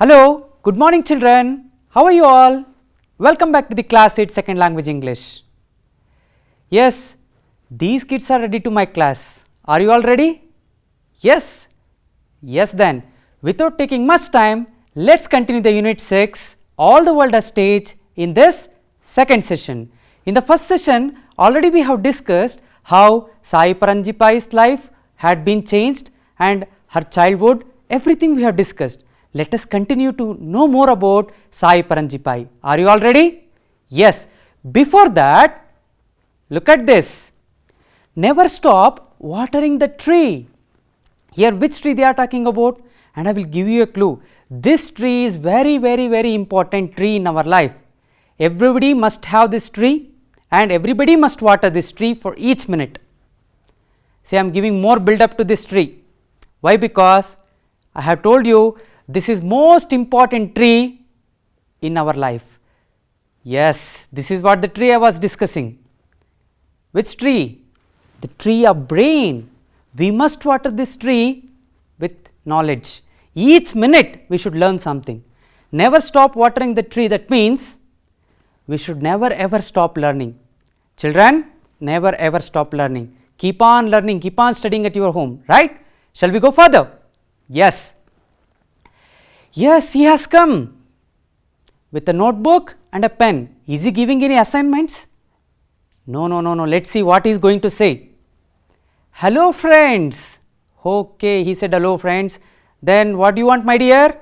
Hello, good morning children. How are you all? Welcome back to the class 8 second language English. Yes, these kids are ready to my class. Are you all ready? Yes? Yes then, without taking much time, let's continue the unit 6, All the World as Stage in this second session. In the first session, already we have discussed how Sai Paranjipai's life had been changed and her childhood, everything we have discussed. Let us continue to know more about Sai Paranjipai. Are you all ready? Yes. Before that, look at this. Never stop watering the tree. Here which tree they are talking about? And I will give you a clue. This tree is very important tree in our life. Everybody must have this tree and everybody must water this tree for each minute. See, I am giving more build up to this tree. Why? Because I have told you this is most important tree in our life. Yes, this is what the tree I was discussing. Which tree? The tree of brain. We must water this tree with knowledge. Each minute we should learn something. Never stop watering the tree. That means we should never ever stop learning. Children, never ever stop learning. Keep on learning, keep on studying at your home, right? Shall we go further? Yes. Yes, he has come with a notebook and a pen. Is he giving any assignments? No. Let's see what he is going to say. Hello friends. Okay, he said hello friends. Then what do you want, my dear?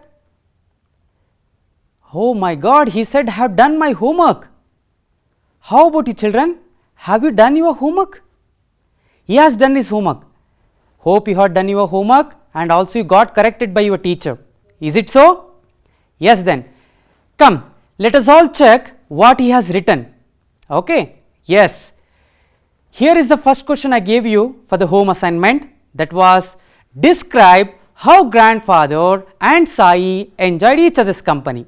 Oh my God, he said I have done my homework. How about you children? Have you done your homework? He has done his homework. Hope you have done your homework and also you got corrected by your teacher. Is it so? Yes then. Come, let us all check what he has written. Okay? Yes. Here is the first question I gave you for the home assignment, that was describe how grandfather and Sai enjoyed each other's company.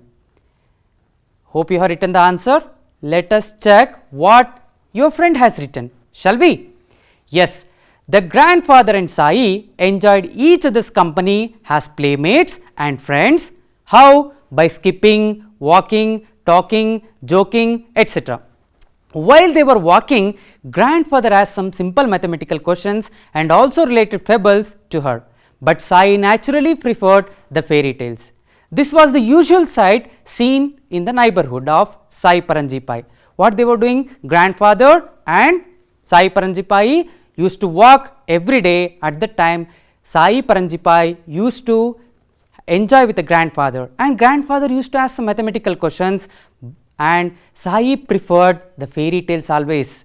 Hope you have written the answer. Let us check what your friend has written. Shall we? Yes. The grandfather and Sai enjoyed each other's company as playmates and friends. How? By skipping, walking, talking, joking, etc. While they were walking, grandfather asked some simple mathematical questions and also related fables to her. But Sai naturally preferred the fairy tales. This was the usual sight seen in the neighborhood of Sai Paranjipai. What they were doing? Grandfather and Sai Paranjipai used to walk every day. At the time, Sai Paranjipai used to enjoy with the grandfather and grandfather used to ask some mathematical questions and Sai preferred the fairy tales always.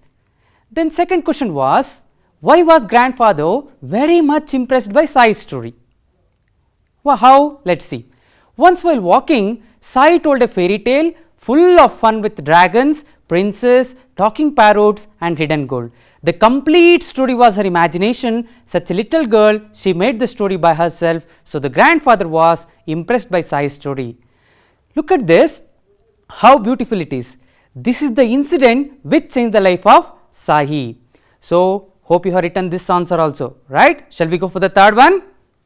Then second question was, why was grandfather very much impressed by Sai's story? Well, how? Let's see. Once while walking, Sai told a fairy tale full of fun with dragons, princes, talking parrots and hidden gold. The complete story was her imagination. Such a little girl, she made the story by herself. So the grandfather was impressed by Sai's story. Look at this, how beautiful it is. This is the incident which changed the life of Sai. So hope you have written this answer also, right? Shall we go for the third one?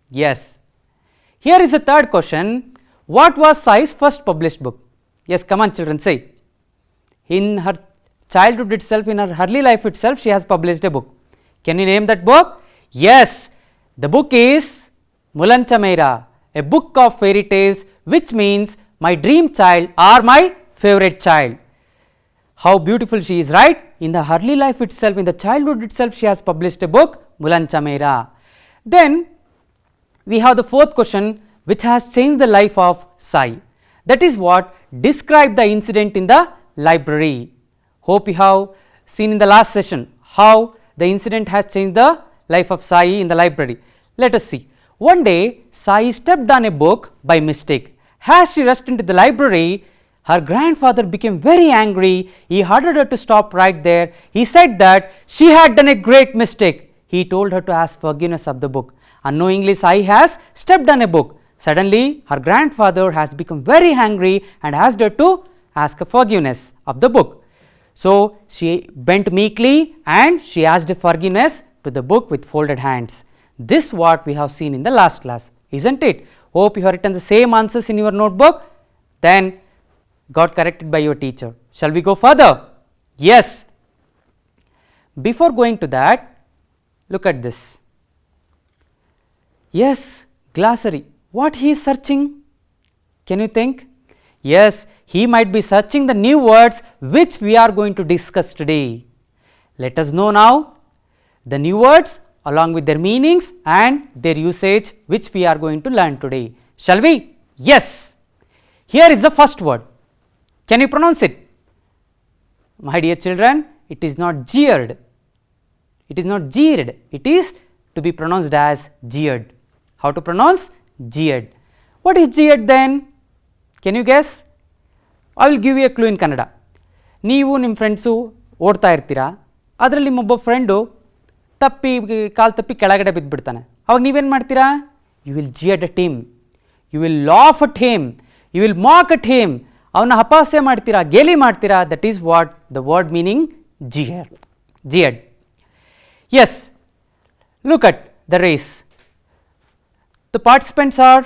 Yes. Here is the third question. What was Sai's first published book? Yes, come on children, say. In her childhood itself, in her early life itself, she has published a book. Can you name that book? Yes, the book is Mulancha Meira, a book of fairy tales, which means my dream child or my favorite child. How beautiful she is, right? In the early life itself, in the childhood itself, she has published a book, Mulancha Meira. Then we have the fourth question, which has changed the life of Sai. That is what? Describe the incident in the library. Hope you have seen in the last session how the incident has changed the life of Sai in the library. Let us see. One day, Sai stepped on a book by mistake. As she rushed into the library, her grandfather became very angry. He ordered her to stop right there. He said that she had done a great mistake. He told her to ask forgiveness of the book. Unknowingly, Sai has stepped on a book. Suddenly, her grandfather has become very angry and asked her to ask forgiveness of the book. So she bent meekly and she asked forgiveness to the book with folded hands. This what we have seen in the last class, isn't it? Hope you have written the same answers in your notebook. Then got corrected by your teacher. Shall we go further? Yes. Before going to that, look at this. Yes, glossary. What he is searching? Can you think? Yes, he might be searching the new words which we are going to discuss today. Let us know now the new words along with their meanings and their usage which we are going to learn today. Shall we? Yes. Here is the first word. Can you pronounce it? My dear children, it is not jeered. It is not jeered. It is to be pronounced as jeered. How to pronounce? Jeered. What is jeered then? Can you guess? I will give you a clue in Kannada. ನೀವು ನಿಮ್ಮ friends ಓಡ್ತಾ ಇರ್ತೀರಾ, ಅದರಲ್ಲಿ ನಿಮ್ಮೊಬ್ಬ friend ಕಾಲು ತಪ್ಪಿ ಕೆಳಗಡೆ ಬಿದ್ದುಬಿಡ್ತಾನೆ. ಅವಾಗ ನೀವೇನು ಮಾಡ್ತೀರಾ? You will jeer at him, you will laugh at him, you will mock at him. ಅವನ್ನ ಅಪಹಾಸ್ಯ ಮಾಡ್ತೀರಾ, ಗೇಲಿ ಮಾಡ್ತೀರಾ. That is what the word meaning jeered. Yes, look at the race. The participants are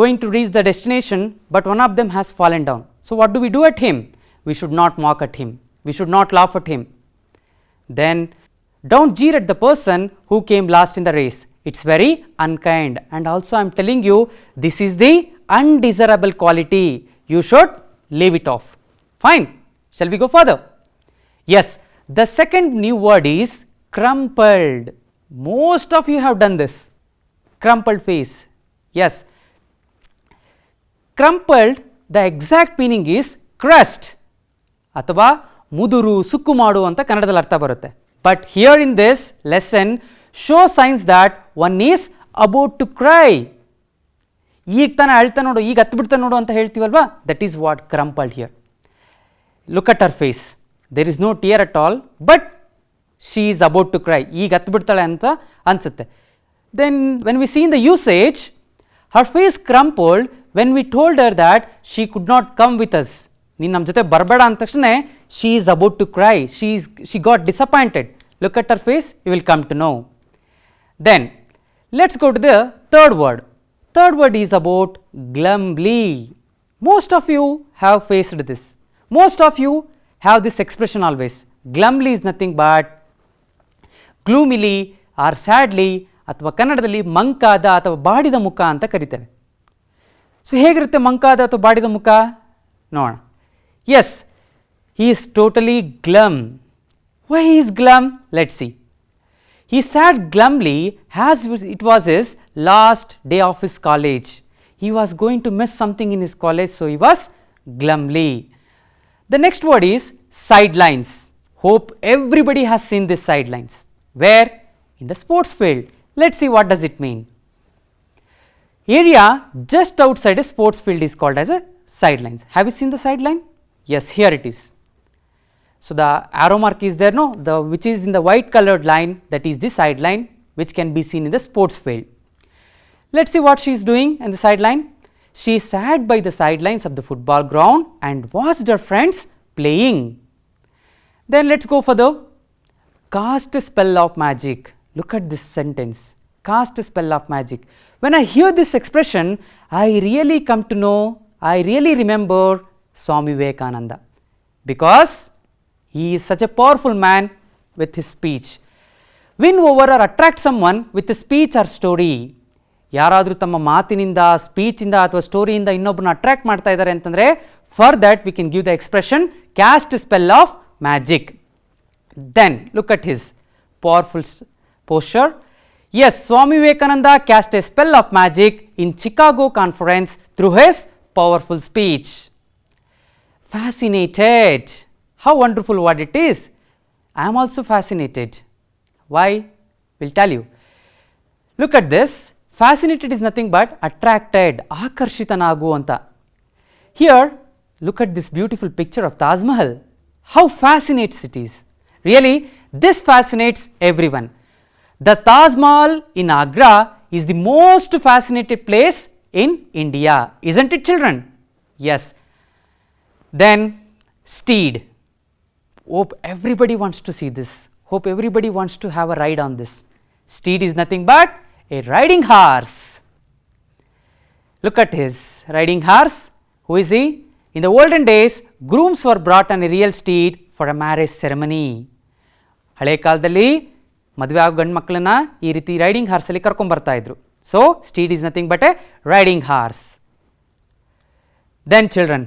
going to reach the destination, but one of them has fallen down. So, what do we do at him? We should not mock at him, we should not laugh at him. Then don't jeer at the person who came last in the race. It's very unkind, and also I am telling you, this is the undesirable quality. You should leave it off. Fine. Shall we go further? Yes, the second new word is crumpled. Most of you have done this. Crumpled face. Yes. Crumpled, the exact meaning is crushed ಅಥವಾ ಮುದುರು ಸುಕ್ಕು ಮಾಡು ಅಂತ ಕನ್ನಡದಲ್ಲಿ ಅರ್ಥ ಬರುತ್ತೆ. But here in this lesson show signs that one is about to cry. ಈಗ ತಾನೇ ಅಳ್ತಾ ನೋಡು, ಈಗ ಹತ್ತು ಬಿಡ್ತಾ ನೋಡು ಅಂತ ಹೇಳ್ತೀವಲ್ವಾ, that is what crumpled here. Look at her face. There is no tear at all, but she is about to cry. ಈಗ ಹತ್ತು ಬಿಡ್ತಾಳೆ ಅಂತ ಅನಿಸುತ್ತೆ. Then when we see in the usage, her face crumpled when we told her that she could not come with us. ನೀನು ನಮ್ಮ ಜೊತೆ ಬರಬೇಡ ಅಂದ ತಕ್ಷಣ she is about to cry. She got disappointed. Look at her face, you will come to know. Then let's go to the third word. Third word is about glumly. Most of you have faced this. Most of you have this expression always. Glumly is nothing but gloomily or sadly ಅಥವಾ ಕನ್ನಡದಲ್ಲಿ ಮಂಕಾದ ಅಥವಾ ಬಾಡಿದ ಮುಖ ಅಂತ ಕರಿತೇವೆ. So ಹೇಗಿರುತ್ತೆ ಮಂಕಾದ ಅಥವಾ ಬಾಡಿದ ಮುಖ ನೋಡೋಣ. Yes, he is totally glum. Why he is glum? Let's see. He sat glumly as it was his last day of his college. He was going to miss something in his college, so he was glumly. The next word is sidelines. Hope everybody has seen this sidelines. Where? In the sports field. Let's see what does it mean. Area just outside a sports field is called as a sidelines. Have you seen the sideline? Yes, here it is. So the arrow mark is there, no? The which is in the white colored line, that is the sideline which can be seen in the sports field. Let's see what she is doing in the sideline. She sat by the sidelines of the football ground and watched her friends playing. Then let's go further. Cast a spell of magic. Look at this sentence. Cast a spell of magic. When I hear this expression, I really come to know, I really remember Swami Vivekananda, because he is such a powerful man with his speech. Win over or attract someone with a speech or story. ಯಾರಾದರೂ ತಮ್ಮ ಮಾತಿನಿಂದ, ಸ್ಪೀಚಿಂದ ಅಥವಾ ಸ್ಟೋರಿಯಿಂದ ಇನ್ನೊಬ್ಬರನ್ನ attract ಮಾಡ್ತಾ ಇದ್ದಾರೆ ಅಂತಂದರೆ, for that we can give the expression caste spell of magic. Then look at his powerful posture. Yes, Swami Vivekananda cast a spell of magic in Chicago conference through his powerful speech. Fascinated. How wonderful word it is. I am also fascinated. Why? We'll tell you. Look at this. Fascinated is nothing but attracted, ಆಕರ್ಷಿತನಾಗು ಅಂತ. Here, look at this beautiful picture of Taj Mahal. How fascinates it is. Really, this fascinates everyone. The Taj Mahal in Agra is the most fascinated place in India, isn't it, children? Yes. Then steed. Hope everybody wants to see this. Hope everybody wants to have a ride on this. Steed is nothing but a riding horse. Look at his riding horse. Who is he? In the olden days, grooms were brought on a real steed for a marriage ceremony. ಹಳೆ ಕಾಲದಲ್ಲಿ ಮದುವೆ ಆಗೋ ಗಂಡು ಮಕ್ಕಳನ್ನ ಈ ರೀತಿ riding ಹಾರ್ಸಲ್ಲಿ ಕರ್ಕೊಂಡು ಬರ್ತಾ ಇದ್ರು. So steed is nothing but a riding horse. Then children,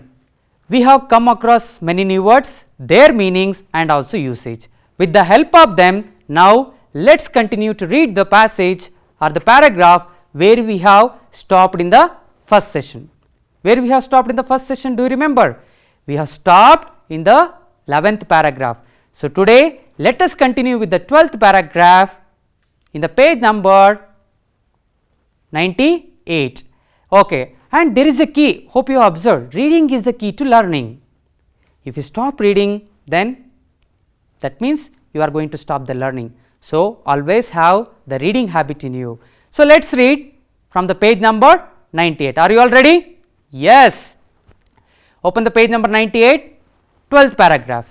we have come across many new words, their meanings and also usage. With the help of them, now let's continue to read the passage or the paragraph where we have stopped in the first session. Where we have stopped in the first session, do you remember? We have stopped in the 11th paragraph. So today let us continue with the 12th paragraph in the page number 98. Okay, and there is a key. Hope you have observed. Reading is the key to learning. If you stop reading, then that means you are going to stop the learning. So always have the reading habit in you. So let's read from the page number 98. Are you all ready? Yes. Open the page number 98, 12th paragraph.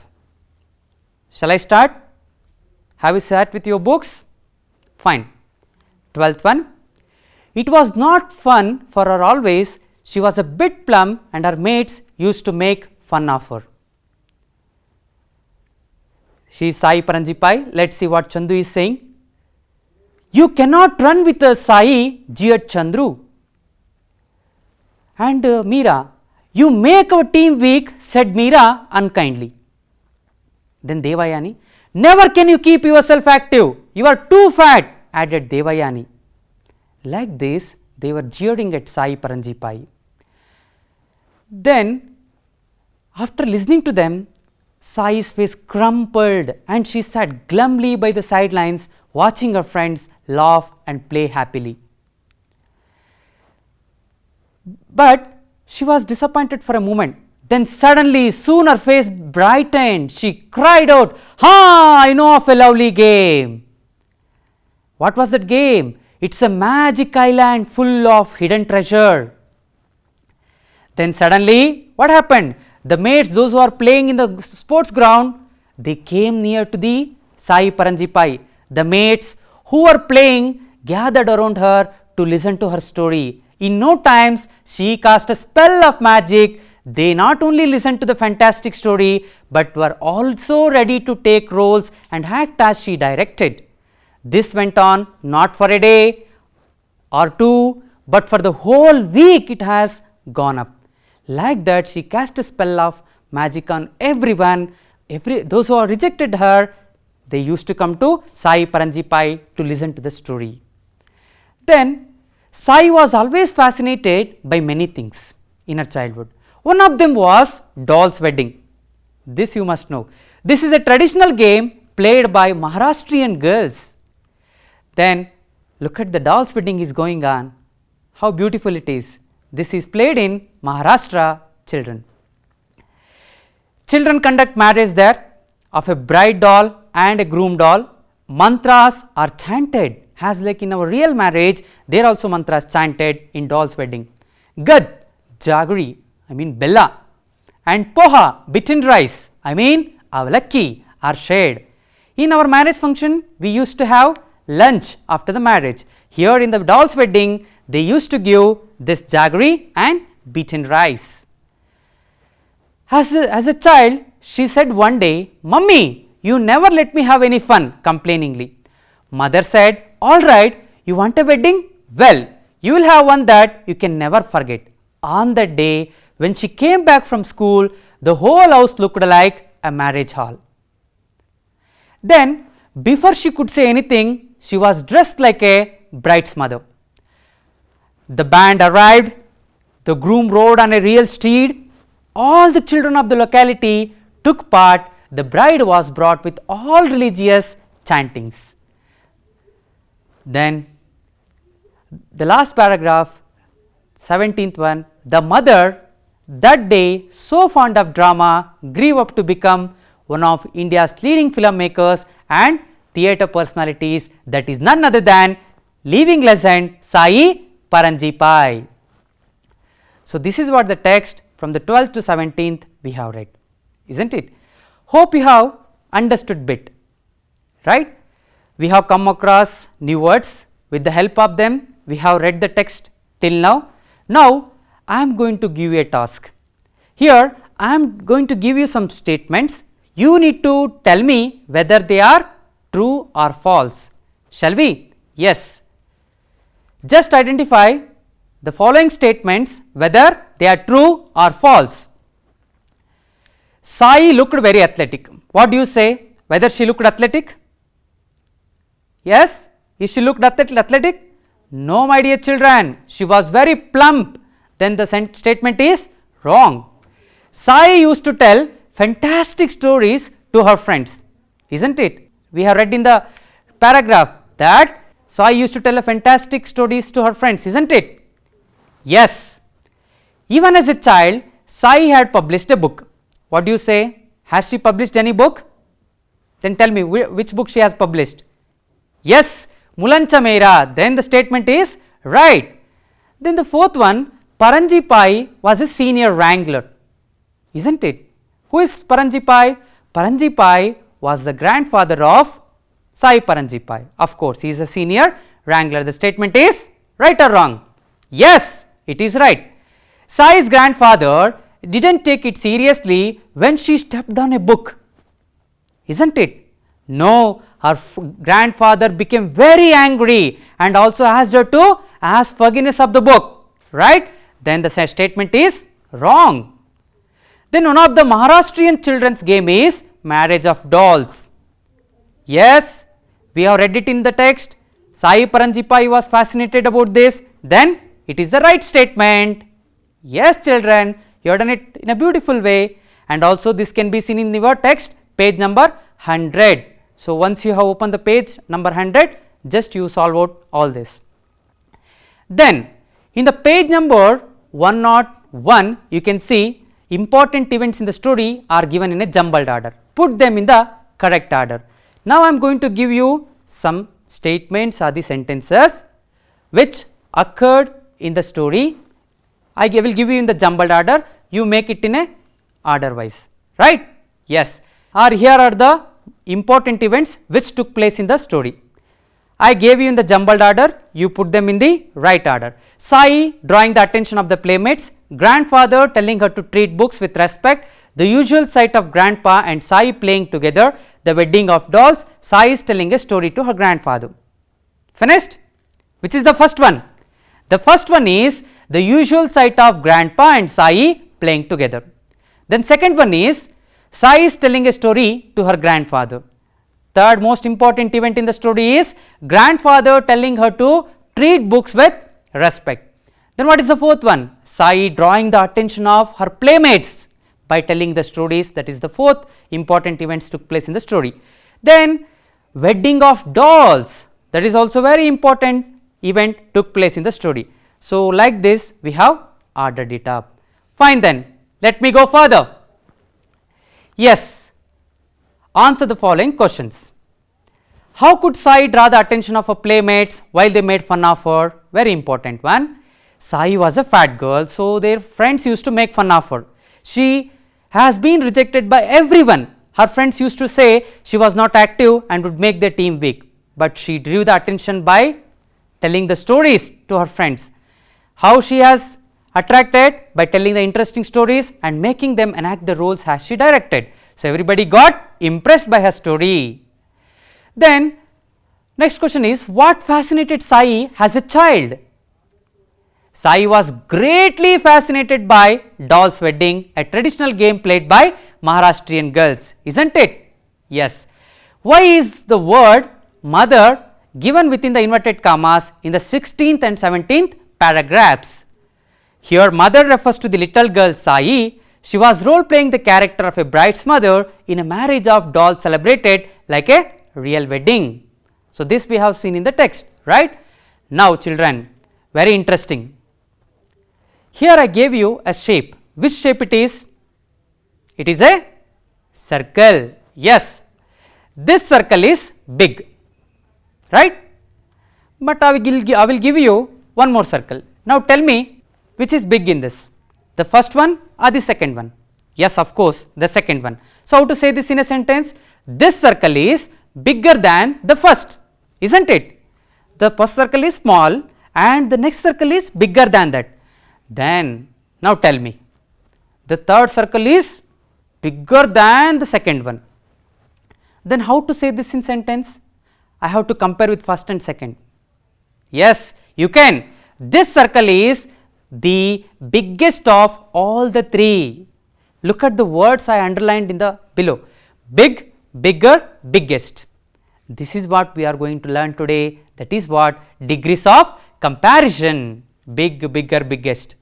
Shall I start? Have you sat with your books? Fine. 12th one. It was not fun for her always. She was a bit plump and her mates used to make fun of her. She is Sai Paranjipai. Let's see what Chandu is saying. You cannot run with a Sai, jeered Chandru. And Meera, you make our team weak, said Meera unkindly. Then Devayani, never can you keep yourself active. You are too fat, added Devayani. Like this, they were jeering at Sai Paranjipai. Then, after listening to them, Sai's face crumpled and she sat glumly by the sidelines, watching her friends laugh and play happily. But she was disappointed for a moment. Then suddenly, soon her face brightened. She cried out, "Ha! I know of a lovely game." What was that game? It's a magic island full of hidden treasure. Then suddenly, what happened? The mates, those who are playing in the sports ground, they came near to the Sai Paranjipai. The mates who were playing gathered around her to listen to her story. In no time, she cast a spell of magic. They not only listened to the fantastic story, but were also ready to take roles and act as she directed. This went on not for a day or two, but for the whole week it has gone up. Like that, she cast a spell of magic on everyone. Those who rejected her, they used to come to Sai Paranjipai to listen to the story. Then, Sai was always fascinated by many things in her childhood. One of them was doll's wedding. This you must know. This is a traditional game played by Maharashtrian girls. Then look at the doll's wedding is going on. How beautiful it is. This is played in Maharashtra, children. Children conduct marriage there of a bride doll and a groom doll. Mantras are chanted as like in our real marriage, there also mantras chanted in doll's wedding. Gad, Jaggery, I mean Bella, and Poha, beaten rice, I mean Avalakki are shared. In our marriage function, we used to have lunch after the marriage. Here in the doll's wedding, they used to give this jaggery and beaten rice. As a child, she said one day, "Mummy, you never let me have any fun," complainingly. Mother said, "All right, you want a wedding? Well, you will have one that you can never forget." On that day, when she came back from school, the whole house looked like a marriage hall. Then, before she could say anything, she was dressed like a bride's mother. The band arrived, the groom rode on a real steed, all the children of the locality took part, the bride was brought with all religious chantings. Then, the last paragraph, 17th one, the mother that day so fond of drama grew up to become one of India's leading filmmakers and theatre personalities, that is none other than living legend Sai Paranjipai. So this is what the text from the 12th to 17th we have read, isn't it? Hope you have understood bit, right? We have come across new words. With the help of them, we have read the text till now. Now, I am going to give you a task. Here, I am going to give you some statements. You need to tell me whether they are true or false. Shall we? Yes. Just identify the following statements whether they are true or false. Sai looked very athletic. What do you say? Whether she looked athletic? Yes? Is she looked athletic? No, my dear children. She was very plump. Then the statement is wrong. Sai used to tell fantastic stories to her friends. Isn't it? We have read in the paragraph that Sai used to tell a fantastic stories to her friends. Isn't it? Yes. Even as a child, Sai had published a book. What do you say? Has she published any book? Then tell me which book she has published. Yes, Mulancha Meira. Then the statement is right. Then the fourth one, Paranji Pai was a senior wrangler. Isn't it? Who is Paranji Pai? Paranji Pai was the grandfather of Sai Paranji Pai. Of course, he is a senior wrangler. The statement is right or wrong? Yes, it is right. Sai's grandfather didn't take it seriously when she stepped on a book. Isn't it? No, her grandfather became very angry and also asked her to ask forgiveness of the book. Right? Then the statement is wrong. Then one of the Maharashtrian children's game is marriage of dolls. Yes, we have read it in the text. Sai Paranji Pai was fascinated about this. Then it is the right statement. Yes, children, you have done it in a beautiful way, and also this can be seen in your text, page number 100. So, once you have opened the page number 100, just you solve out all this. Then, in the page number 101, you can see important events in the story are given in a jumbled order. Put them in the correct order. Now, I am going to give you some statements or the sentences which occurred in the story. I will give you in the jumbled order, you make it in a order wise, right? Yes. Or here are the important events which took place in the story. I gave you in the jumbled order, you put them in the right order. Sai drawing the attention of the playmates, grandfather telling her to treat books with respect, the usual sight of grandpa and Sai playing together, the wedding of dolls, Sai is telling a story to her grandfather. Finished? Which is the first one? The first one is the usual sight of grandpa and Sai playing together. Then second one is Sai is telling a story to her grandfather. Third most important event in the story is grandfather telling her to treat books with respect. Then what is the fourth one? Sai drawing the attention of her playmates by telling the stories. That is the fourth important events took place in the story. Then wedding of dolls, that is also very important event took place in the story. So, like this we have ordered it up. Fine, then let me go further. Yes, answer the following questions. How could Sai draw the attention of her playmates while they made fun of her? Very important one. Sai was a fat girl, so their friends used to make fun of her. She has been rejected by everyone. Her friends used to say she was not active and would make their team weak, but she drew the attention by telling the stories to her friends. How she has attracted? By telling the interesting stories and making them enact the roles as she directed. So, everybody got impressed by her story. Then next question is, what fascinated Sai as a child? Sai was greatly fascinated by Doll's Wedding, a traditional game played by Maharashtrian girls, isn't it? Yes. Why is the word mother given within the inverted commas in the 16th and 17th paragraphs? Here mother refers to the little girl Sai. She was role playing the character of a bride's mother in a marriage of dolls celebrated like a real wedding. So, this we have seen in the text, right? Now, children, very interesting. Here I gave you a shape. Which shape it is? It is a circle. Yes, this circle is big, right? But I will give you one more circle. Now, tell me which is big in this, the first one or the second one? Yes, of course, the second one. So, how to say this in a sentence? This circle is bigger than the first, isn't it? The first circle is small and the next circle is bigger than that. Then now tell me, the third circle is bigger than the second one. Then how to say this in sentence? I have to compare with first and second. Yes, you can. This circle is the biggest of all the three. Look at the words I underlined in the below. Big, bigger, biggest. This is what we are going to learn today. That is what degrees of comparison. Big, bigger, biggest.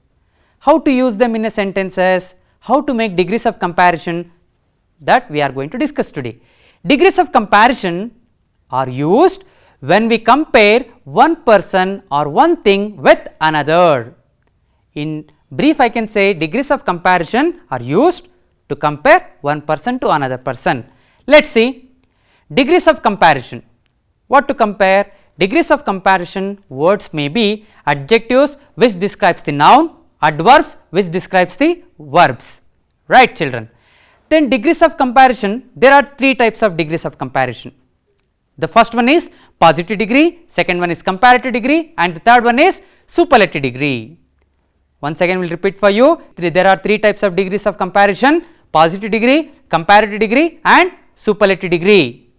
How to use them in a sentences? How to make degrees of comparison? That we are going to discuss today. Degrees of comparison are used when we compare one person or one thing with another. In brief, I can say degrees of comparison are used to compare one person to another person. Let us see degrees of comparison. What to compare? Degrees of comparison words may be adjectives which describes the noun, adverbs which describes the verbs, right children. Then degrees of comparison, there are three types of degrees of comparison. The first one is positive degree, second one is comparative degree, and the third one is superlative degree. Once again we will repeat for you, there are three types of degrees of comparison: positive degree, comparative degree and superlative degree.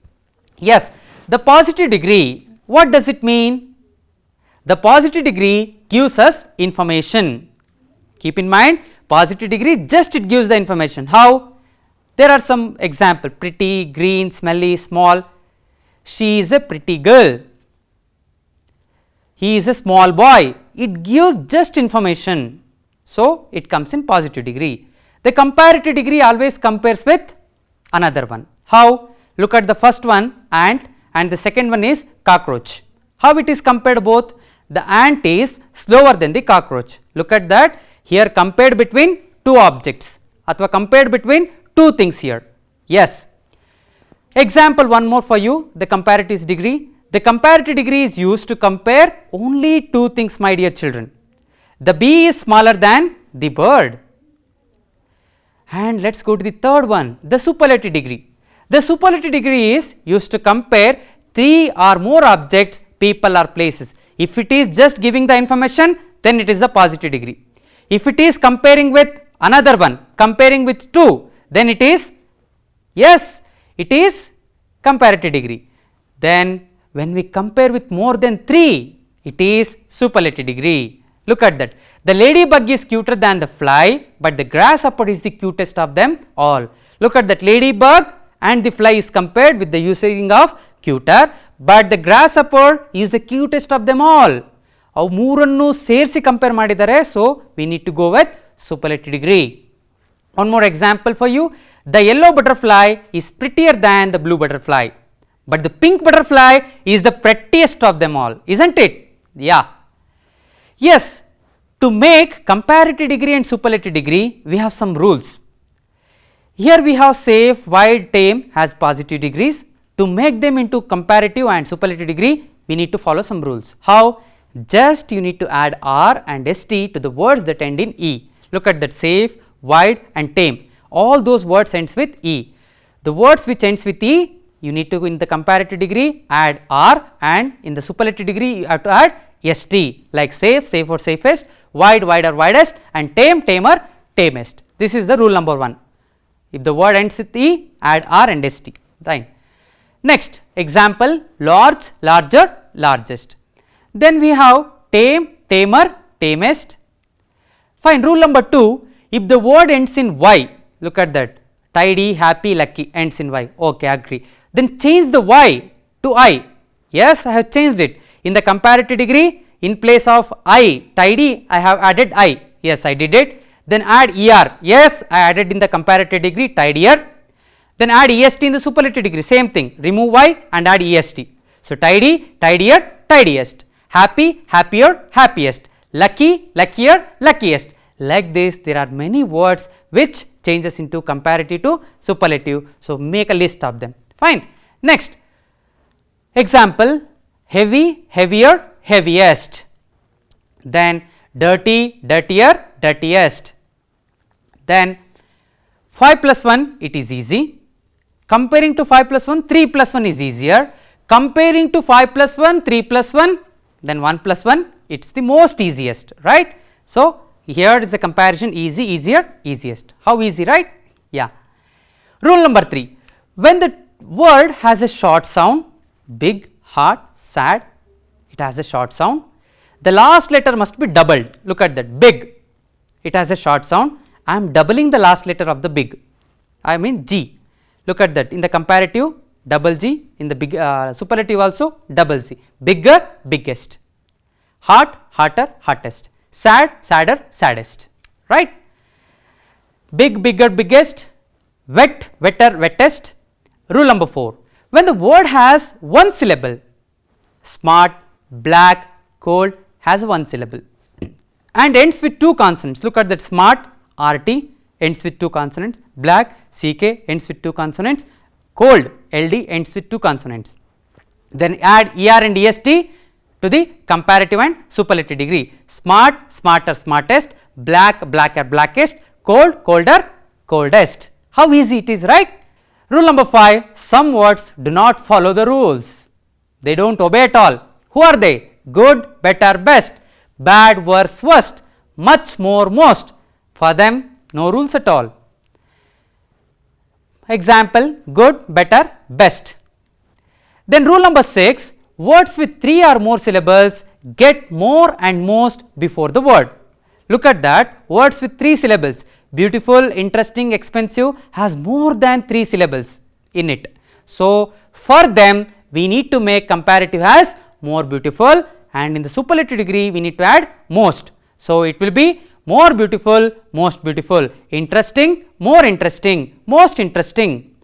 Yes, the positive degree, what does it mean? The positive degree gives us information. Keep in mind, positive degree just it gives the information. How? There are some example: pretty, green, smelly, small. She is a pretty girl. He is a small boy. It gives just information. So, it comes in positive degree. The comparative degree always compares with another one. How? Look at the first one, ant, and the second one is cockroach. How it is compared both? The ant is slower than the cockroach. Look at that. Here compared between two objects, athwa compared between two things here. Yes. Example one more for you, the comparative degree. The comparative degree is used to compare only two things, my dear children. The bee is smaller than the bird. And let us go to the third one, the superlative degree. The superlative degree is used to compare three or more objects, people or places. If it is just giving the information, then it is the positive degree. If it is comparing with another one, comparing with two, then it is, yes, it is comparative degree. Then when we compare with more than three, it is superlative degree. Look at that. The ladybug is cuter than the fly, but the grasshopper is the cutest of them all. Look at that, ladybug and the fly is compared with the using of cuter, but the grasshopper is the cutest of them all. ಅವು ಮೂರನ್ನು ಸೇರಿಸಿ compare ಮಾಡಿದ್ದಾರೆ. So we need to go with superlative degree. One more example for you. The yellow butterfly is prettier than the blue butterfly, but the pink butterfly is the prettiest of them all, isn't it? Yeah. Yes, to make comparative degree and superlative degree, we have some rules. Here we have safe, wide, tame has positive degrees. To make them into comparative and superlative degree, we need to follow some rules. How? Just you need to add R and ST to the words that end in E. Look at that, safe, wide and tame. All those words ends with E. The words which ends with E, you need to in the comparative degree add R, and in the superlative degree you have to add ST, like safe, safe or safest, wide, wide or widest, and tame, tamer, tamest. This is the rule number 1. If the word ends with E, add R and ST. Right. Next example, large, larger, largest. Then we have tame, tamer, tamest. Fine. Rule number 2, if the word ends in Y, look at that, tidy, happy, lucky ends in Y. Okay, agree. Then change the Y to I. Yes, I have changed it. In the comparative degree, in place of I, tidy, I have added I. Yes, I did it. Then add ER. Yes, I added in the comparative degree, tidier. Then add EST in the superlative degree, same thing. Remove Y and add EST. So tidy, tidier, tidiest. Happy, happier, happiest. Lucky, luckier, luckiest. Like this, there are many words which changes into comparative to superlative. So make a list of them. Fine. Next example, heavy, heavier, heaviest. Then dirty, dirtier, dirtiest. Then 5 plus 1, it is easy. Comparing to 5 plus 1, 3 plus 1 is easier. Comparing to 5 plus 1, 3 plus 1, then 1 plus 1, it is the most easiest, right. So here is the comparison easy, easier, easiest. How easy, right? Yeah. Rule number 3, when the word has a short sound, big, hard, sad, it has a short sound, the last letter must be doubled. Look at that, big, it has a short sound, I am doubling the last letter of the big, I mean G. Look at that, in the comparative double G, in the big superlative also double C, bigger, biggest, hot, hotter, hottest, sad, sadder, saddest, right? Big, bigger, biggest, wet, wetter, wettest. Rule number 4, when the word has one syllable, smart, black, cold has one syllable and ends with two consonants. Look at that, smart, RT ends with two consonants, black, CK ends with two consonants, cold, LD ends with two consonants. Then add ER and EST to the comparative and superlative degree, smart, smarter, smartest, black, blacker, blackest, cold, colder, coldest. How easy it is, right? Rule number 5, some words do not follow the rules, they do not obey at all. Who are they? Good, better, best, bad, worse, worst, much, more, most. For them, no rules at all. Example, good, better, best. Then rule number 6, words with 3 or more syllables get more and most before the word. Look at that, words with 3 syllables, beautiful, interesting, expensive has more than 3 syllables in it. So, for them we need to make comparative as more beautiful and in the superlative degree we need to add most. So, it will be more beautiful, most beautiful, interesting, more interesting, most interesting,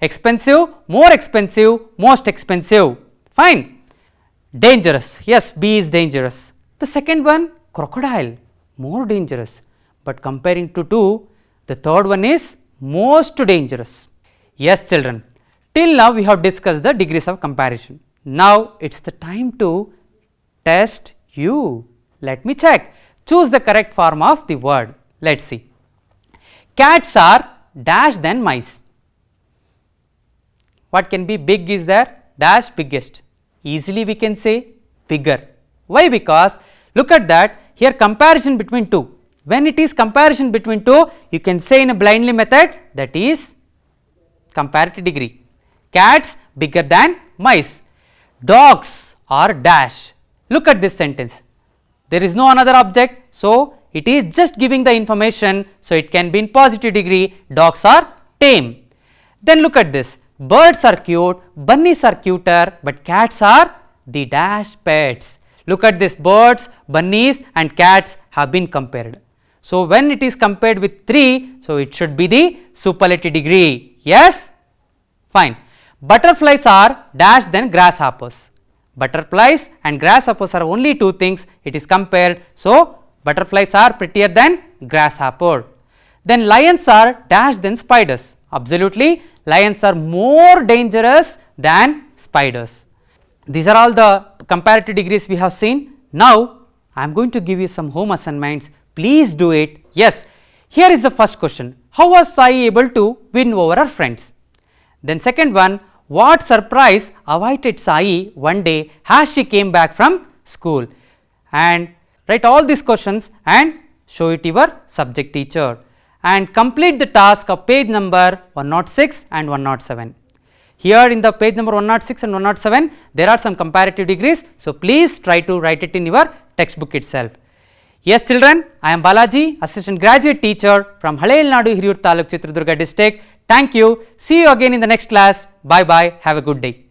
expensive, more expensive, most expensive, fine. Dangerous, yes, B is dangerous. The second one, crocodile, more dangerous, but comparing to 2, the third one is most dangerous. Yes children, till now we have discussed the degrees of comparison. Now it is the time to test you. Let me check. Choose the correct form of the word. Let us see. Cats are dash than mice. What can be big is there? Dash biggest. Easily we can say bigger. Why? Because look at that, here comparison between 2. When it is comparison between 2, you can say in a blindly method, that is comparative degree. Cats bigger than mice. Dogs are dash. Look at this sentence. There is no another object, so it is just giving the information, so it can be in positive degree. Dogs are tame. Then look at this. Birds are cute, bunnies are cuter, but cats are the dash pets. Look at this, birds, bunnies and cats have been compared. So, when it is compared with 3, so it should be the superlative degree. Yes? Fine. Butterflies are dash than grasshoppers. Butterflies and grasshoppers are only 2 things it is compared. So, butterflies are prettier than grasshopper. Then lions are dash than spiders. Absolutely, lions are more dangerous than spiders. These are all the comparative degrees we have seen. Now, I am going to give you some home assignments. Please do it. Yes, here is the first question. How was Sai able to win over her friends? Then second one, what surprise awaited Sai one day as she came back from school? And write all these questions and show it to your subject teacher and complete the task of page number 106 and 107. Here in the page number 106 and 107, there are some comparative degrees. So, please try to write it in your textbook itself. Yes children, I am Balaji, assistant graduate teacher from Haleelnadu Hiriyur Taluk, Chitradurga district. Thank you. See you again in the next class. Bye bye. Have a good day.